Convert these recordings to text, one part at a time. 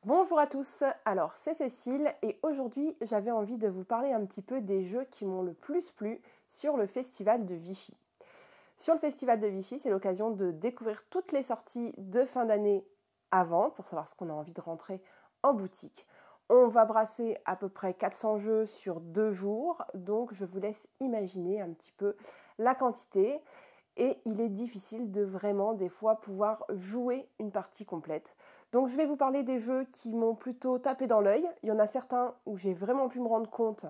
Bonjour à tous, alors c'est Cécile et aujourd'hui j'avais envie de vous parler un petit peu des jeux qui m'ont le plus plu sur le festival de Vichy. Sur le festival de Vichy, c'est l'occasion de découvrir toutes les sorties de fin d'année avant pour savoir ce qu'on a envie de rentrer en boutique. On va brasser à peu près 400 jeux sur 2 jours, donc je vous laisse imaginer un petit peu la quantité. Et il est difficile de vraiment des fois pouvoir jouer une partie complète. Donc je vais vous parler des jeux qui m'ont plutôt tapé dans l'œil. Il y en a certains où j'ai vraiment pu me rendre compte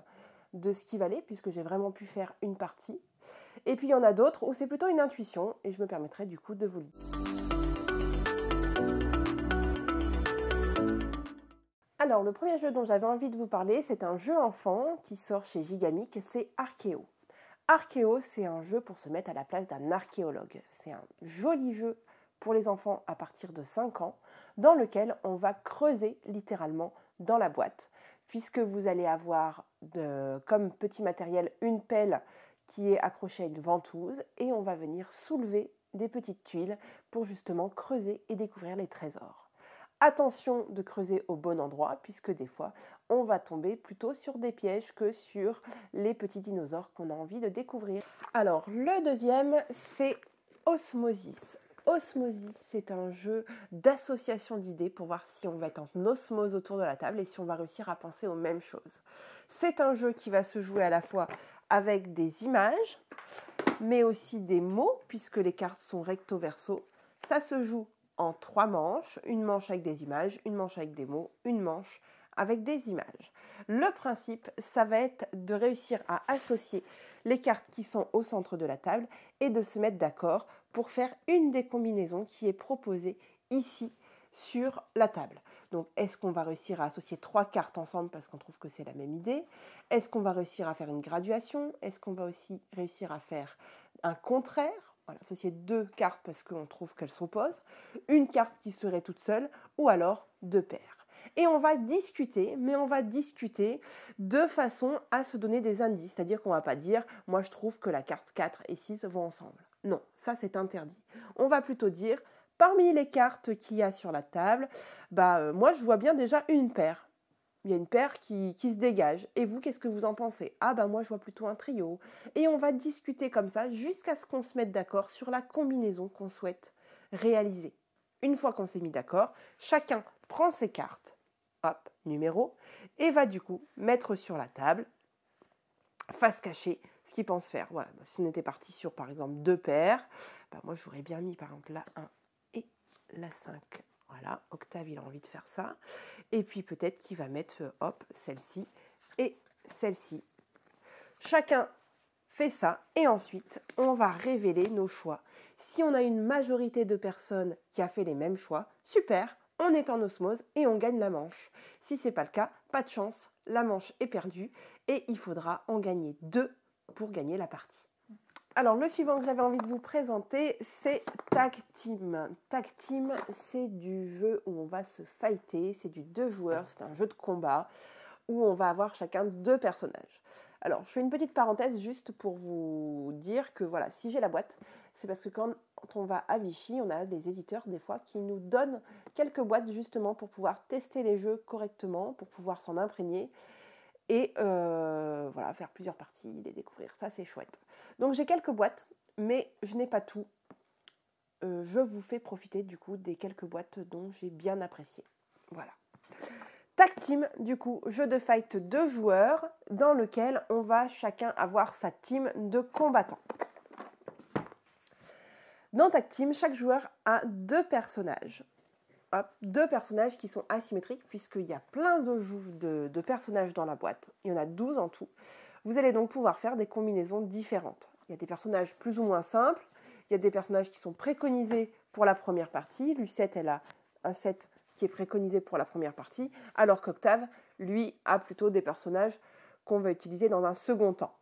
de ce qui valait puisque j'ai vraiment pu faire une partie. Et puis il y en a d'autres où c'est plutôt une intuition et je me permettrai du coup de vous le dire. Alors le premier jeu dont j'avais envie de vous parler, c'est un jeu enfant qui sort chez Gigamic, c'est Archéo. Archéo, c'est un jeu pour se mettre à la place d'un archéologue. C'est un joli jeu pour les enfants à partir de 5 ans, dans lequel on va creuser littéralement dans la boîte, puisque vous allez avoir comme petit matériel une pelle qui est accrochée à une ventouse, et on va venir soulever des petites tuiles pour justement creuser et découvrir les trésors. Attention de creuser au bon endroit, puisque des fois, on va tomber plutôt sur des pièges que sur les petits dinosaures qu'on a envie de découvrir. Alors, le deuxième, c'est Osmosis. Osmosis, c'est un jeu d'association d'idées pour voir si on va être en osmose autour de la table et si on va réussir à penser aux mêmes choses. C'est un jeu qui va se jouer à la fois avec des images, mais aussi des mots, puisque les cartes sont recto-verso. Ça se joue en 3 manches, une manche avec des images, une manche avec des mots, une manche avec des images. Le principe, ça va être de réussir à associer les cartes qui sont au centre de la table et de se mettre d'accord pour faire une des combinaisons qui est proposée ici sur la table. Donc, est-ce qu'on va réussir à associer 3 cartes ensemble parce qu'on trouve que c'est la même idée? Est-ce qu'on va réussir à faire une graduation? Est-ce qu'on va aussi réussir à faire un contraire? Voilà, associer 2 cartes parce qu'on trouve qu'elles s'opposent, une carte qui serait toute seule, ou alors 2 paires. Et on va discuter, mais on va discuter de façon à se donner des indices. C'est-à-dire qu'on ne va pas dire « moi je trouve que la carte 4 et 6 vont ensemble ». Non, ça c'est interdit. On va plutôt dire « parmi les cartes qu'il y a sur la table, moi je vois bien déjà une paire ». Il y a une paire qui se dégage. Et vous, qu'est-ce que vous en pensez? Ah moi je vois plutôt un trio. Et on va discuter comme ça jusqu'à ce qu'on se mette d'accord sur la combinaison qu'on souhaite réaliser. Une fois qu'on s'est mis d'accord, chacun prend ses cartes, hop, numéro, et va du coup mettre sur la table, face cachée, ce qu'il pense faire. Voilà, si on était parti sur par exemple 2 paires, moi j'aurais bien mis par exemple la 1 et la 5. Voilà, Octave, il a envie de faire ça. Et puis peut-être qu'il va mettre, hop, celle-ci et celle-ci. Chacun fait ça et ensuite, on va révéler nos choix. Si on a une majorité de personnes qui a fait les mêmes choix, super, on est en osmose et on gagne la manche. Si ce n'est pas le cas, pas de chance, la manche est perdue et il faudra en gagner 2 pour gagner la partie. Alors, le suivant que j'avais envie de vous présenter, c'est Tag Team. Tag Team, c'est du jeu où on va se fighter, c'est du 2 joueurs, c'est un jeu de combat où on va avoir chacun 2 personnages. Alors, je fais une petite parenthèse juste pour vous dire que voilà, si j'ai la boîte, c'est parce que quand on va à Vichy, on a des éditeurs des fois qui nous donnent quelques boîtes justement pour pouvoir tester les jeux correctement, pour pouvoir s'en imprégner. Et voilà, faire plusieurs parties, les découvrir, ça c'est chouette. Donc j'ai quelques boîtes, mais je n'ai pas tout. Je vous fais profiter du coup des quelques boîtes dont j'ai bien apprécié. Voilà. Tag Team, du coup, jeu de fight 2 joueurs dans lequel on va chacun avoir sa team de combattants. Dans Tag Team, chaque joueur a 2 personnages. Hop, 2 personnages qui sont asymétriques puisqu'il y a plein de personnages dans la boîte. Il y en a 12 en tout. Vous allez donc pouvoir faire des combinaisons différentes. Il y a des personnages plus ou moins simples. Il y a des personnages qui sont préconisés pour la première partie. Lucette, elle a un set qui est préconisé pour la première partie, alors qu'Octave, lui, a plutôt des personnages qu'on va utiliser dans un second temps.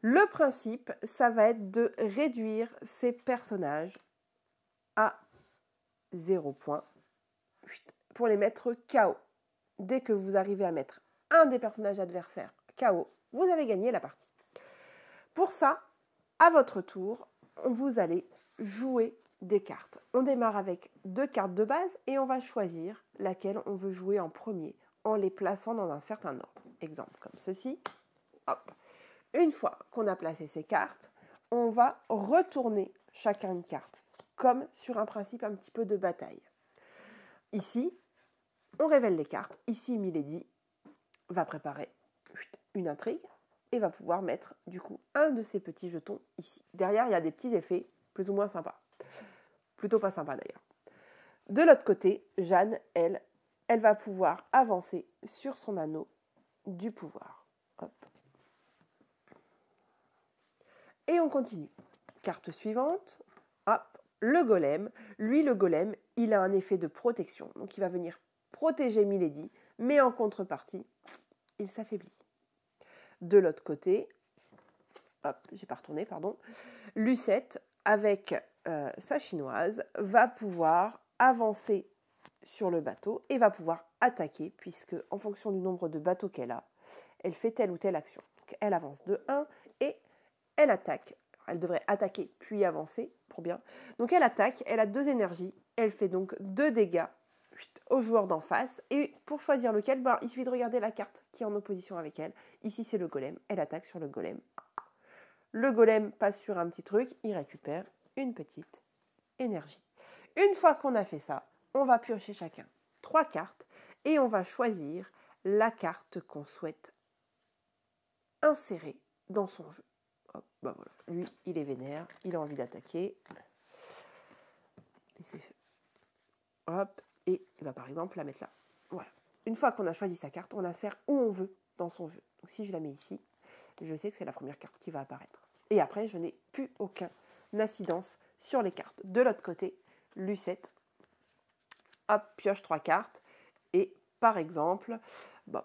Le principe, ça va être de réduire ces personnages à 0 points pour les mettre KO. Dès que vous arrivez à mettre un des personnages adversaires KO, vous avez gagné la partie. Pour ça, à votre tour, vous allez jouer des cartes. On démarre avec 2 cartes de base et on va choisir laquelle on veut jouer en premier, en les plaçant dans un certain ordre. Exemple comme ceci. Hop. Une fois qu'on a placé ces cartes, on va retourner chacun une carte, comme sur un principe un petit peu de bataille. Ici, on révèle les cartes. Ici, Milady va préparer une intrigue et va pouvoir mettre du coup un de ces petits jetons ici. Derrière, il y a des petits effets plus ou moins sympas. Plutôt pas sympas d'ailleurs. De l'autre côté, Jeanne, elle va pouvoir avancer sur son anneau du pouvoir. Hop. Et on continue. Carte suivante. Hop. Le golem. Lui, le golem, il a un effet de protection. Donc, il va venir protéger Milady, mais en contrepartie, il s'affaiblit. De l'autre côté, hop, j'ai pas retourné, pardon. Lucette, avec sa chinoise, va pouvoir avancer sur le bateau et va pouvoir attaquer, puisque en fonction du nombre de bateaux qu'elle a, elle fait telle ou telle action. Donc, elle avance de 1 et elle attaque. Elle devrait attaquer puis avancer pour bien. Donc elle attaque, elle a 2 énergies, elle fait donc 2 dégâts au joueur d'en face. Et pour choisir lequel, il suffit de regarder la carte qui est en opposition avec elle. Ici c'est le golem, elle attaque sur le golem. Le golem passe sur un petit truc, il récupère une petite énergie. Une fois qu'on a fait ça, on va piocher chacun 3 cartes et on va choisir la carte qu'on souhaite insérer dans son jeu. Hop, voilà. Lui, il est vénère, il a envie d'attaquer. Hop, et il va par exemple la mettre là. Voilà. Une fois qu'on a choisi sa carte, on l'insère où on veut dans son jeu. Donc si je la mets ici, je sais que c'est la première carte qui va apparaître. Et après, je n'ai plus aucune incidence sur les cartes. De l'autre côté, Lucette, hop, pioche 3 cartes. Et par exemple,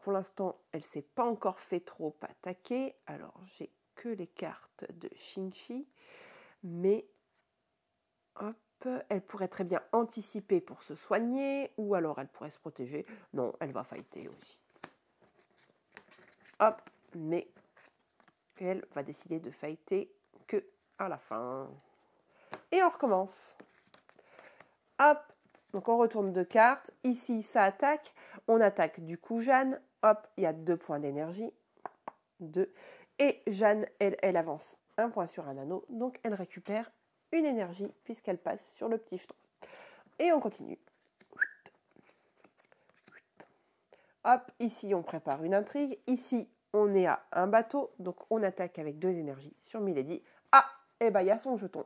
pour l'instant, elle ne s'est pas encore fait trop attaquer. Alors, j'ai que les cartes de Shinchi. Mais, hop, elle pourrait très bien anticiper pour se soigner. Ou alors, elle pourrait se protéger. Non, elle va fighter aussi. Hop, mais elle va décider de fighter que à la fin. Et on recommence. Hop, donc on retourne 2 cartes. Ici, ça attaque. On attaque du coup Jeanne. Hop, il y a 2 points d'énergie. 2. Et Jeanne, elle avance 1 point sur un anneau. Donc elle récupère une énergie puisqu'elle passe sur le petit jeton. Et on continue. Hop, ici on prépare une intrigue. Ici, on est à un bateau. Donc on attaque avec 2 énergies sur Milady. Ah, et il y a son jeton.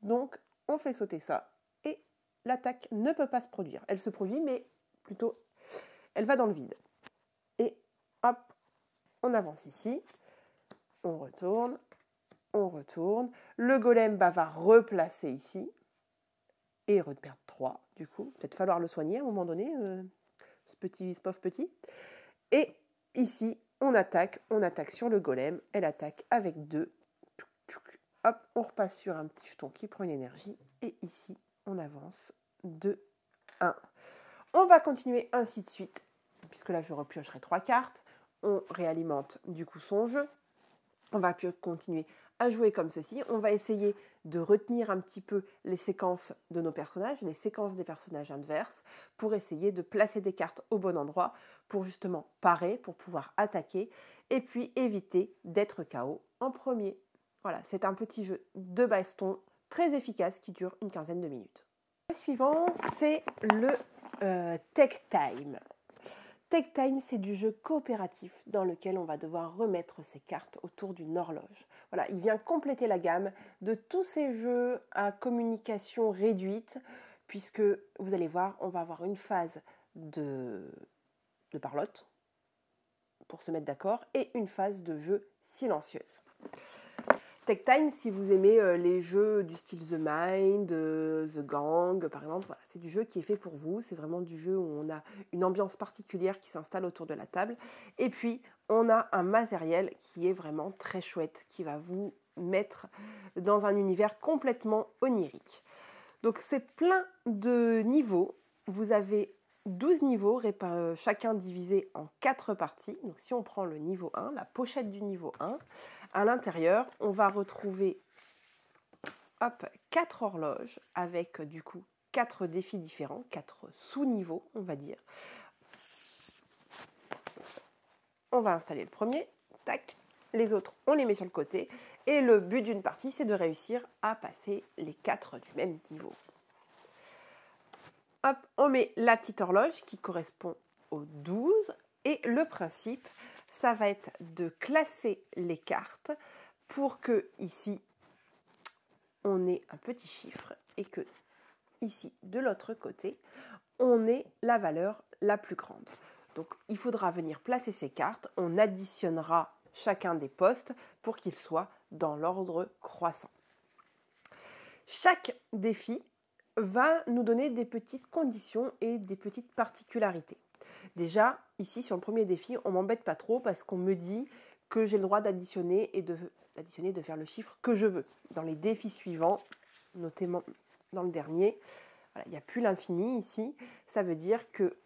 Donc on fait sauter ça. Et l'attaque ne peut pas se produire. Elle se produit, mais plutôt, elle va dans le vide. Et hop, on avance ici. On retourne. On retourne. Le golem va replacer ici. Et reperdre 3, du coup. Peut-être falloir le soigner à un moment donné, ce pauvre petit. Et ici, on attaque sur le golem. Elle attaque avec 2. Hop, on repasse sur un petit jeton qui prend une énergie. Et ici, on avance 2, 1. On va continuer ainsi de suite, puisque là, je repiocherai 3 cartes. On réalimente du coup son jeu. On va continuer à jouer comme ceci. On va essayer de retenir un petit peu les séquences de nos personnages, les séquences des personnages adverses, pour essayer de placer des cartes au bon endroit, pour justement parer, pour pouvoir attaquer, et puis éviter d'être KO en premier. Voilà, c'est un petit jeu de baston très efficace qui dure une quinzaine de minutes. Le suivant, c'est le Tech Time. Tech Time, c'est du jeu coopératif dans lequel on va devoir remettre ses cartes autour d'une horloge. Voilà, il vient compléter la gamme de tous ces jeux à communication réduite, puisque vous allez voir, on va avoir une phase de parlotte pour se mettre d'accord et une phase de jeu silencieuse. Tech Time, si vous aimez les jeux du style The Mind, The Gang, par exemple, voilà, c'est du jeu qui est fait pour vous. C'est vraiment du jeu où on a une ambiance particulière qui s'installe autour de la table. Et puis, on a un matériel qui est vraiment très chouette, qui va vous mettre dans un univers complètement onirique. Donc, c'est plein de niveaux. Vous avez 12 niveaux, chacun divisé en 4 parties. Donc, si on prend le niveau 1, la pochette du niveau 1, à l'intérieur, on va retrouver 4 horloges avec du coup 4 défis différents, 4 sous-niveaux, on va dire. On va installer le premier, tac, les autres, on les met sur le côté. Et le but d'une partie, c'est de réussir à passer les 4 du même niveau. Hop, on met la petite horloge qui correspond au 12. Et le principe, ça va être de classer les cartes pour que ici, on ait un petit chiffre et que ici, de l'autre côté, on ait la valeur la plus grande. Donc, il faudra venir placer ces cartes. On additionnera chacun des postes pour qu'ils soient dans l'ordre croissant. Chaque défi va nous donner des petites conditions et des petites particularités. Déjà, ici, sur le premier défi, on ne m'embête pas trop parce qu'on me dit que j'ai le droit d'additionner et de faire le chiffre que je veux. Dans les défis suivants, notamment dans le dernier, voilà, il n'y a plus l'infini ici. Ça veut dire que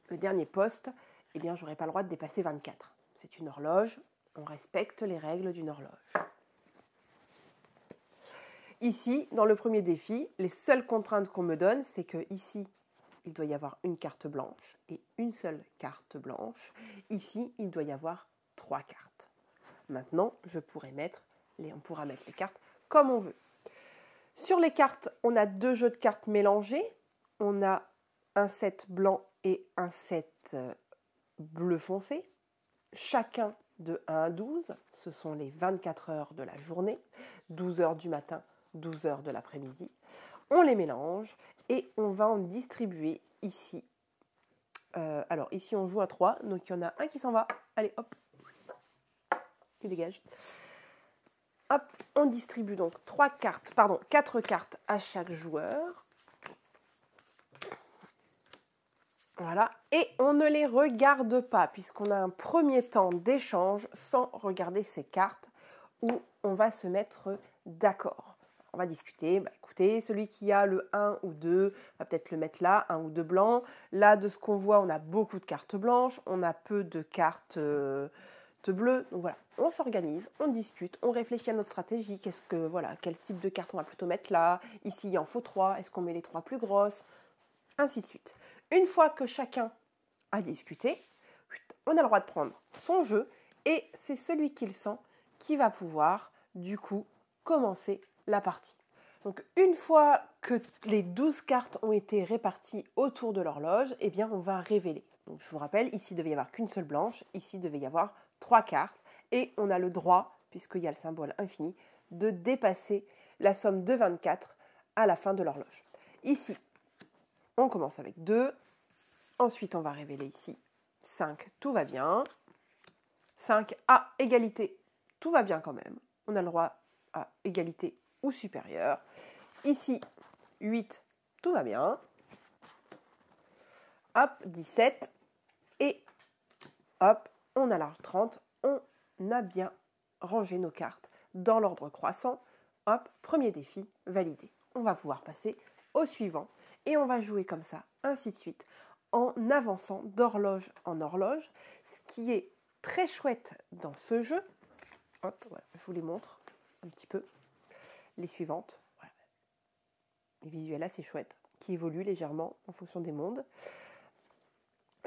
le dernier poste, eh bien, je n'aurai pas le droit de dépasser 24. C'est une horloge, on respecte les règles d'une horloge. Ici, dans le premier défi, les seules contraintes qu'on me donne, c'est que ici, il doit y avoir une carte blanche et une seule carte blanche. Ici, il doit y avoir 3 cartes. Maintenant, on pourra mettre les cartes comme on veut. Sur les cartes, on a 2 jeux de cartes mélangés. On a un set blanc et un set bleu foncé. Chacun de 1 à 12, ce sont les 24 heures de la journée, 12 heures du matin, 12 heures de l'après-midi. On les mélange et on va en distribuer ici. Alors ici on joue à 3, donc il y en a un qui s'en va. Allez, hop, tu dégages. Hop, on distribue donc 4 cartes à chaque joueur. Voilà, et on ne les regarde pas puisqu'on a un premier temps d'échange sans regarder ces cartes où on va se mettre d'accord. On va discuter, écoutez, celui qui a le 1 ou 2 va peut-être le mettre là, 1 ou 2 blancs. Là, de ce qu'on voit, on a beaucoup de cartes blanches, on a peu de cartes bleues. Donc voilà, on s'organise, on discute, on réfléchit à notre stratégie. Quel type de carte on va plutôt mettre là? Ici, il en faut 3, est-ce qu'on met les 3 plus grosses? Ainsi de suite. Une fois que chacun a discuté, on a le droit de prendre son jeu et c'est celui qui le sent qui va pouvoir, du coup, commencer la partie. Donc, une fois que les 12 cartes ont été réparties autour de l'horloge, eh bien, on va révéler. Donc, je vous rappelle, ici, il devait y avoir qu'une seule blanche, ici, il devait y avoir 3 cartes et on a le droit, puisqu'il y a le symbole infini, de dépasser la somme de 24 à la fin de l'horloge. Ici, on commence avec 2. Ensuite, on va révéler ici 5, tout va bien. 5 à égalité, tout va bien quand même. On a le droit à égalité ou supérieur. Ici, 8, tout va bien. Hop, 17. Et hop, on a l'ordre 30. On a bien rangé nos cartes dans l'ordre croissant. Hop, premier défi validé. On va pouvoir passer au suivant. Et on va jouer comme ça, ainsi de suite, en avançant d'horloge en horloge. Ce qui est très chouette dans ce jeu, hop, voilà, je vous les montre un petit peu, les suivantes. Voilà. Les visuels assez chouettes, qui évoluent légèrement en fonction des mondes.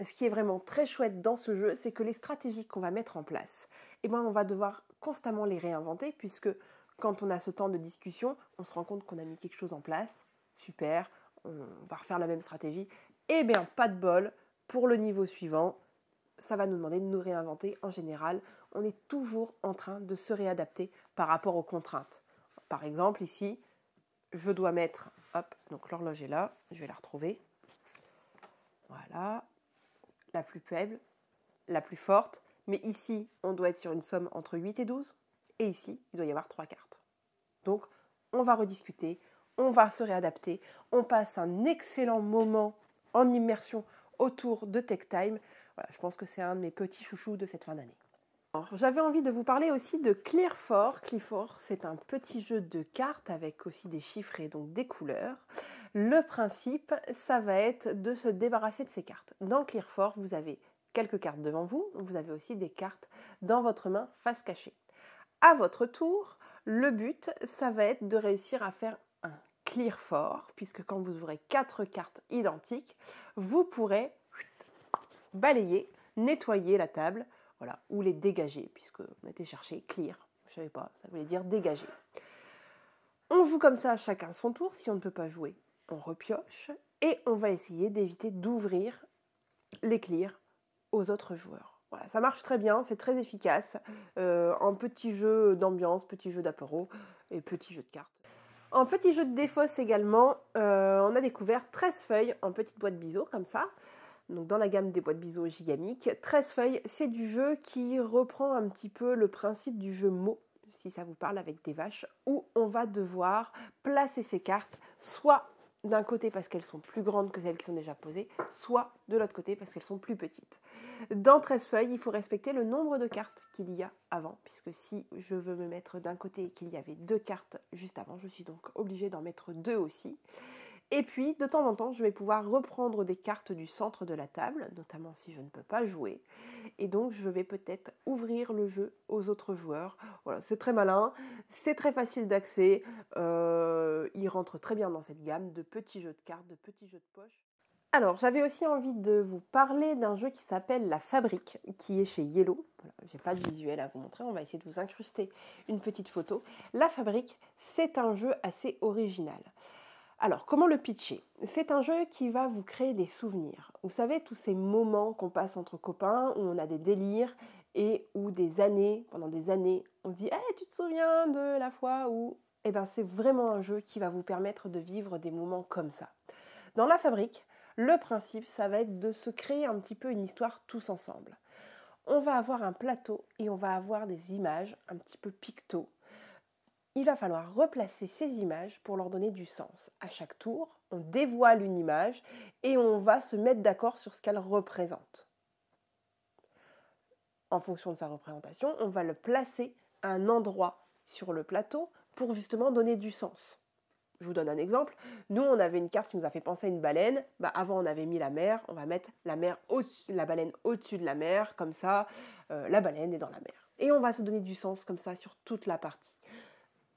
Ce qui est vraiment très chouette dans ce jeu, c'est que les stratégies qu'on va mettre en place, eh ben, on va devoir constamment les réinventer, puisque quand on a ce temps de discussion, on se rend compte qu'on a mis quelque chose en place, super, on va refaire la même stratégie. Eh bien, pas de bol, pour le niveau suivant, ça va nous demander de nous réinventer. En général, on est toujours en train de se réadapter par rapport aux contraintes. Par exemple, ici, je dois mettre, hop, donc l'horloge est là, je vais la retrouver. Voilà, la plus faible, la plus forte. Mais ici, on doit être sur une somme entre 8 et 12. Et ici, il doit y avoir 3 cartes. Donc, on va rediscuter, on va se réadapter. On passe un excellent moment en immersion autour de Tech Time. Voilà, je pense que c'est un de mes petits chouchous de cette fin d'année. J'avais envie de vous parler aussi de Clear 4. Clear 4, c'est un petit jeu de cartes avec aussi des chiffres et donc des couleurs. Le principe, ça va être de se débarrasser de ces cartes. Dans Clear 4, vous avez quelques cartes devant vous. Vous avez aussi des cartes dans votre main face cachée. À votre tour, le but, ça va être de réussir à faire un clear fort, puisque quand vous aurez 4 cartes identiques, vous pourrez balayer, nettoyer la table, voilà, ou les dégager, puisqu'on était chercher clear, je ne savais pas, ça voulait dire dégager. On joue comme ça chacun son tour, si on ne peut pas jouer, on repioche, et on va essayer d'éviter d'ouvrir les clears aux autres joueurs. Voilà, ça marche très bien, c'est très efficace, en petit jeu d'ambiance, petit jeu d'apéro et petit jeu de cartes. En petit jeu de défausse également, on a découvert 13 feuilles en petite boîte biseau, comme ça. Donc dans la gamme des boîtes biseau Gigamic. 13 feuilles, c'est du jeu qui reprend un petit peu le principe du jeu mot, si ça vous parle, avec des vaches, où on va devoir placer ces cartes, soit d'un côté parce qu'elles sont plus grandes que celles qui sont déjà posées, soit de l'autre côté parce qu'elles sont plus petites. Dans 13 feuilles, il faut respecter le nombre de cartes qu'il y a avant, puisque si je veux me mettre d'un côté et qu'il y avait 2 cartes juste avant, je suis donc obligée d'en mettre 2 aussi. Et puis, de temps en temps, je vais pouvoir reprendre des cartes du centre de la table, notamment si je ne peux pas jouer. Et donc, je vais peut-être ouvrir le jeu aux autres joueurs. Voilà, c'est très malin, c'est très facile d'accès. Il rentre très bien dans cette gamme de petits jeux de cartes, de petits jeux de poche. Alors, j'avais aussi envie de vous parler d'un jeu qui s'appelle La Fabrique, qui est chez Yellow. Voilà, je n'ai pas de visuel à vous montrer, on va essayer de vous incruster une petite photo. La Fabrique, c'est un jeu assez original. Alors, comment le pitcher? C'est un jeu qui va vous créer des souvenirs. Vous savez, tous ces moments qu'on passe entre copains, où on a des délires, et où pendant des années, on se dit hey, « tu te souviens de la fois où… » Eh bien, c'est vraiment un jeu qui va vous permettre de vivre des moments comme ça. Dans La Fabrique, le principe, ça va être de se créer un petit peu une histoire tous ensemble. On va avoir un plateau et on va avoir des images un petit peu picto. Il va falloir replacer ces images pour leur donner du sens. À chaque tour, on dévoile une image et on va se mettre d'accord sur ce qu'elle représente. En fonction de sa représentation, on va le placer à un endroit sur le plateau pour justement donner du sens. Je vous donne un exemple. Nous, on avait une carte qui nous a fait penser à une baleine. Avant, on avait mis la mer. On va mettre la baleine au-dessus de la mer. Comme ça, la baleine est dans la mer. Et on va se donner du sens comme ça sur toute la partie.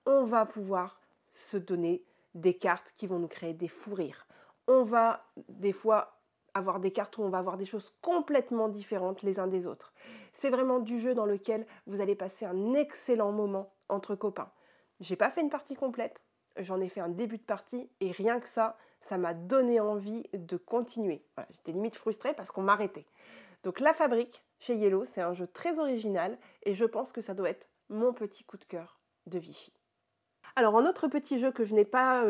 On va pouvoir se donner des cartes qui vont nous créer des fous rires. On va des fois avoir des cartes où on va avoir des choses complètement différentes les uns des autres. C'est vraiment du jeu dans lequel vous allez passer un excellent moment entre copains. J'ai pas fait une partie complète, j'en ai fait un début de partie et rien que ça m'a donné envie de continuer. Voilà, j'étais limite frustrée parce qu'on m'arrêtait. Donc La Fabrique, chez Yellow, c'est un jeu très original et je pense que ça doit être mon petit coup de cœur de Vichy. Alors, un autre petit jeu que je n'ai pas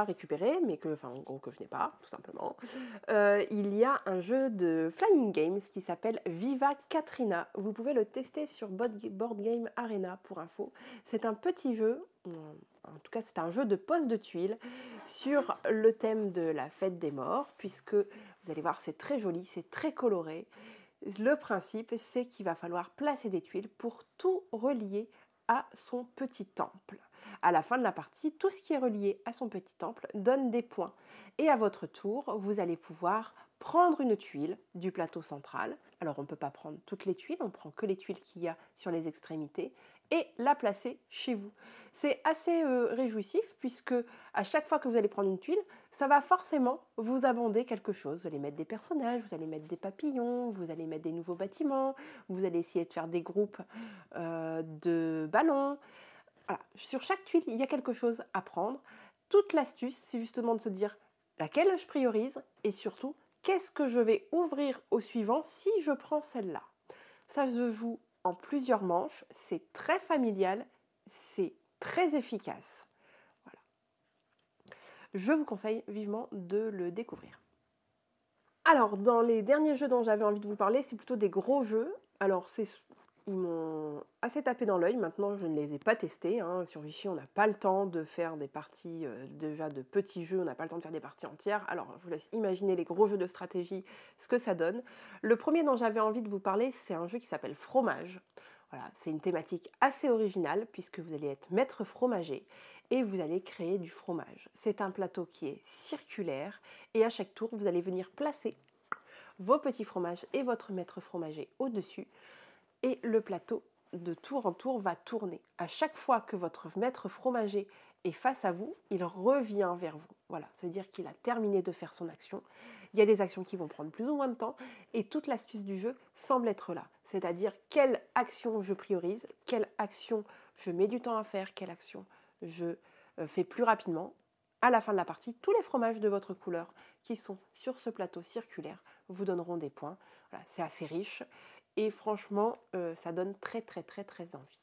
récupéré, mais que je n'ai pas, tout simplement, il y a un jeu de Flying Games qui s'appelle Viva Katrina. Vous pouvez le tester sur Board Game Arena pour info. C'est un petit jeu, en tout cas c'est un jeu de pose de tuiles sur le thème de la fête des morts, puisque vous allez voir c'est très joli, c'est très coloré. Le principe c'est qu'il va falloir placer des tuiles pour tout relier à son petit temple. À la fin de la partie, tout ce qui est relié à son petit temple donne des points. Et à votre tour, vous allez pouvoir prendre une tuile du plateau central. Alors on ne peut pas prendre toutes les tuiles, on prend que les tuiles qu'il y a sur les extrémités et la placer chez vous. C'est assez réjouissif puisque à chaque fois que vous allez prendre une tuile, ça va forcément vous abonder quelque chose. Vous allez mettre des personnages, vous allez mettre des papillons, vous allez mettre des nouveaux bâtiments, vous allez essayer de faire des groupes de ballons. Voilà. Sur chaque tuile, il y a quelque chose à prendre. Toute l'astuce, c'est justement de se dire laquelle je priorise et surtout, qu'est-ce que je vais ouvrir au suivant si je prends celle-là. Ça se joue en plusieurs manches, c'est très familial, c'est très efficace. Voilà. Je vous conseille vivement de le découvrir. Alors, dans les derniers jeux dont j'avais envie de vous parler, c'est plutôt des gros jeux. Alors, ils m'ont assez tapé dans l'œil. Maintenant, je ne les ai pas testés. Sur Vichy, on n'a pas le temps de faire des parties déjà de petits jeux. On n'a pas le temps de faire des parties entières. Alors, je vous laisse imaginer les gros jeux de stratégie, ce que ça donne. Le premier dont j'avais envie de vous parler, c'est un jeu qui s'appelle Fromage. Voilà, c'est une thématique assez originale puisque vous allez être maître fromager et vous allez créer du fromage. C'est un plateau qui est circulaire et à chaque tour, vous allez venir placer vos petits fromages et votre maître fromager au-dessus. Et le plateau, de tour en tour, va tourner. À chaque fois que votre maître fromager et face à vous, il revient vers vous. Voilà, ça veut dire qu'il a terminé de faire son action. Il y a des actions qui vont prendre plus ou moins de temps et toute l'astuce du jeu semble être là. C'est-à-dire quelle action je priorise, quelle action je mets du temps à faire, quelle action je fais plus rapidement. À la fin de la partie, tous les fromages de votre couleur qui sont sur ce plateau circulaire vous donneront des points. Voilà, c'est assez riche et franchement, ça donne très envie.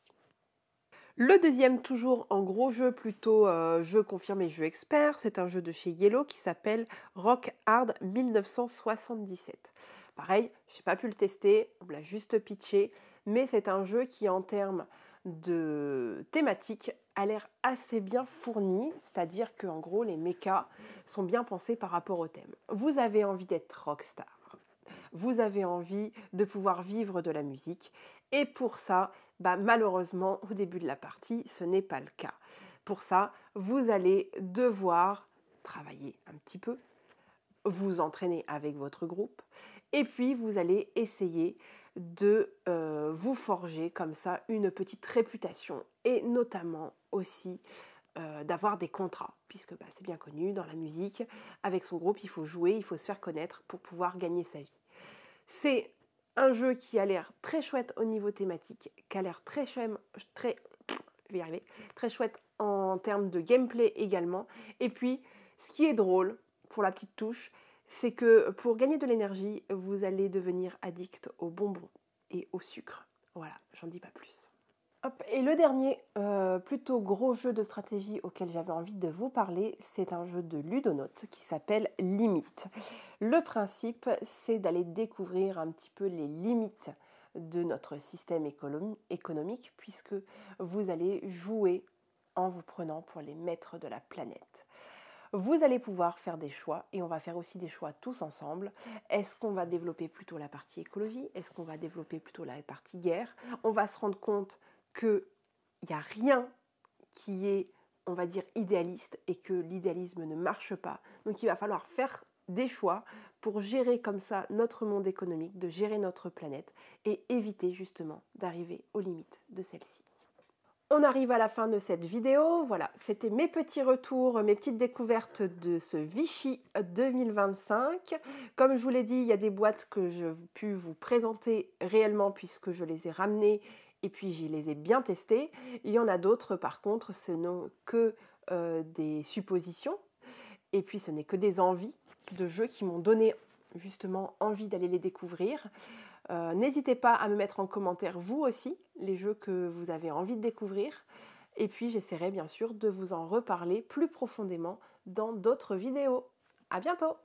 Le deuxième, toujours en gros jeu, plutôt jeu confirmé, jeu expert, c'est un jeu de chez Yellow qui s'appelle Rock Hard 1977. Pareil, je n'ai pas pu le tester, on me l'a juste pitché, mais c'est un jeu qui en termes de thématique a l'air assez bien fourni, c'est-à-dire qu'en gros les mechas sont bien pensés par rapport au thème. Vous avez envie d'être rockstar, vous avez envie de pouvoir vivre de la musique, et pour ça, malheureusement, au début de la partie, ce n'est pas le cas. Pour ça, vous allez devoir travailler un petit peu, vous entraîner avec votre groupe, et puis vous allez essayer de vous forger comme ça une petite réputation, et notamment aussi d'avoir des contrats, puisque c'est bien connu dans la musique, avec son groupe, il faut jouer, il faut se faire connaître pour pouvoir gagner sa vie. C'est un jeu qui a l'air très chouette au niveau thématique, qui a l'air très chouette en termes de gameplay également. Et puis, ce qui est drôle, pour la petite touche, c'est que pour gagner de l'énergie, vous allez devenir addict aux bonbons et au sucre. Voilà, j'en dis pas plus. Hop, et le dernier, plutôt gros jeu de stratégie auquel j'avais envie de vous parler, c'est un jeu de ludonote qui s'appelle Limite. Le principe, c'est d'aller découvrir un petit peu les limites de notre système économique, puisque vous allez jouer en vous prenant pour les maîtres de la planète. Vous allez pouvoir faire des choix, et on va faire aussi des choix tous ensemble. Est-ce qu'on va développer plutôt la partie écologie? Est-ce qu'on va développer plutôt la partie guerre? On va se rendre compte qu'il n'y a rien qui est, on va dire, idéaliste et que l'idéalisme ne marche pas. Donc il va falloir faire des choix pour gérer comme ça notre monde économique, de gérer notre planète et éviter justement d'arriver aux limites de celle-ci. On arrive à la fin de cette vidéo. Voilà, c'était mes petits retours, mes petites découvertes de ce Vichy 2025. Comme je vous l'ai dit, il y a des boîtes que j'ai pu vous présenter réellement puisque je les ai ramenées et puis je les ai bien testées. Il y en a d'autres, par contre, ce n'est que des suppositions et puis ce n'est que des envies de jeux qui m'ont donné justement envie d'aller les découvrir. N'hésitez pas à me mettre en commentaire vous aussi les jeux que vous avez envie de découvrir et puis j'essaierai bien sûr de vous en reparler plus profondément dans d'autres vidéos. À bientôt!